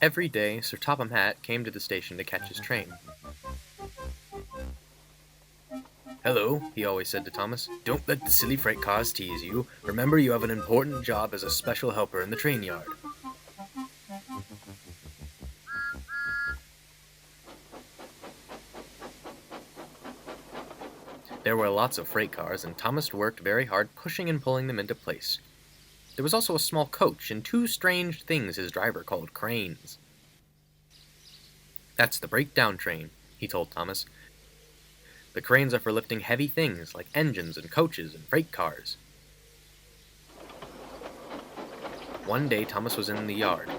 Every day, Sir Topham Hatt came to the station to catch his train. "Hello," he always said to Thomas. "Don't let the silly freight cars tease you. Remember, you have an important job as a special helper in the train yard." There were lots of freight cars, and Thomas worked very hard pushing and pulling them into place. There was also a small coach and two strange things his driver called cranes. "That's the breakdown train," he told Thomas. "The cranes are for lifting heavy things like engines and coaches and freight cars." One day Thomas was in the yard.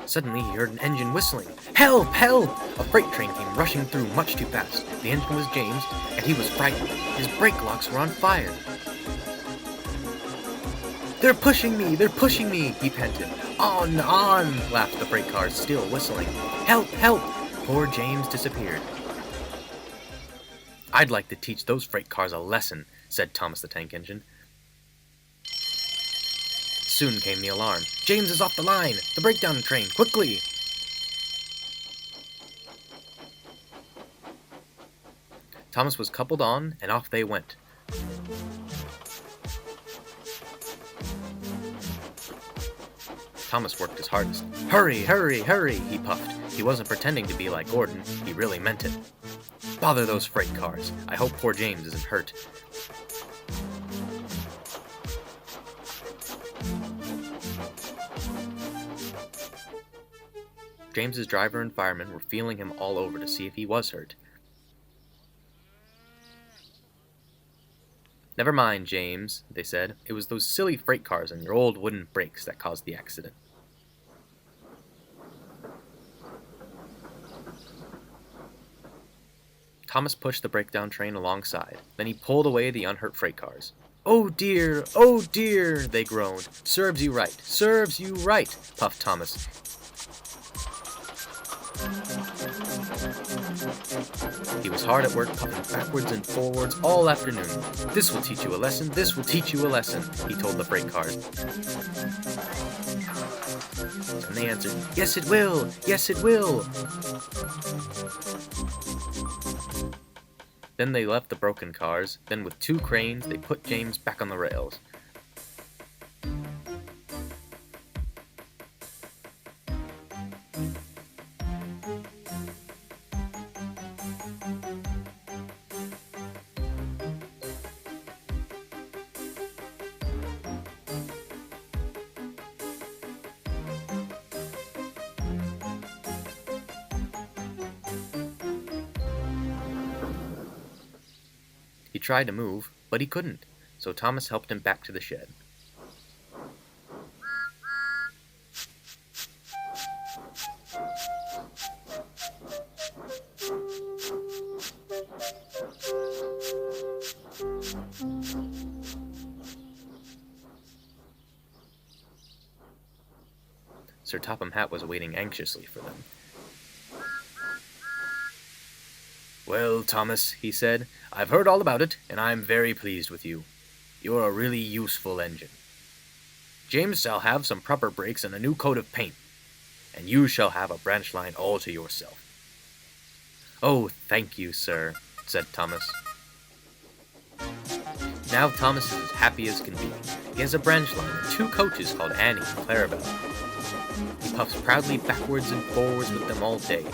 Suddenly he heard an engine whistling. "Help! Help!" A freight train came rushing through much too fast. The engine was James, and he was frightened. His brake locks were on fire. "They're pushing me! They're pushing me!" he panted. "On! On!" laughed the freight cars, still whistling. "Help! Help!" Poor James disappeared. "I'd like to teach those freight cars a lesson," said Thomas the Tank Engine. Soon came the alarm. "James is off the line! The breakdown train! Quickly!" Thomas was coupled on, and off they went. Thomas worked his hardest. "Hurry, hurry, hurry," he puffed. He wasn't pretending to be like Gordon. He really meant it. "Bother those freight cars. I hope poor James isn't hurt." James's driver and fireman were feeling him all over to see if he was hurt. "Never mind, James," they said. "It was those silly freight cars and your old wooden brakes that caused the accident." Thomas pushed the breakdown train alongside. Then he pulled away the unhurt freight cars. "Oh dear, they groaned. "Serves you right, serves you right," puffed Thomas. He was hard at work, puffing backwards and forwards all afternoon. "This will teach you a lesson, this will teach you a lesson," he told the freight cars. And they answered, "Yes it will, yes it will." Then they left the broken cars. Then with two cranes, they put James back on the rails. He tried to move, but he couldn't, so Thomas helped him back to the shed. Sir Topham Hatt was waiting anxiously for them. "Well, Thomas," he said, "I've heard all about it, and I'm very pleased with you. You're a really useful engine. James shall have some proper brakes and a new coat of paint, and you shall have a branch line all to yourself." "Oh, thank you, sir," said Thomas. Now Thomas is as happy as can be. He has a branch line and two coaches called Annie and Clarabelle. He puffs proudly backwards and forwards with them all day.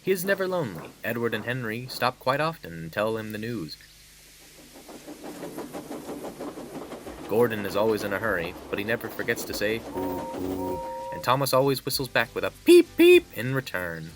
He is never lonely. Edward and Henry stop quite often and tell him the news. Gordon is always in a hurry, but he never forgets to say, "Ooh, ooh," and Thomas always whistles back with a peep, peep in return.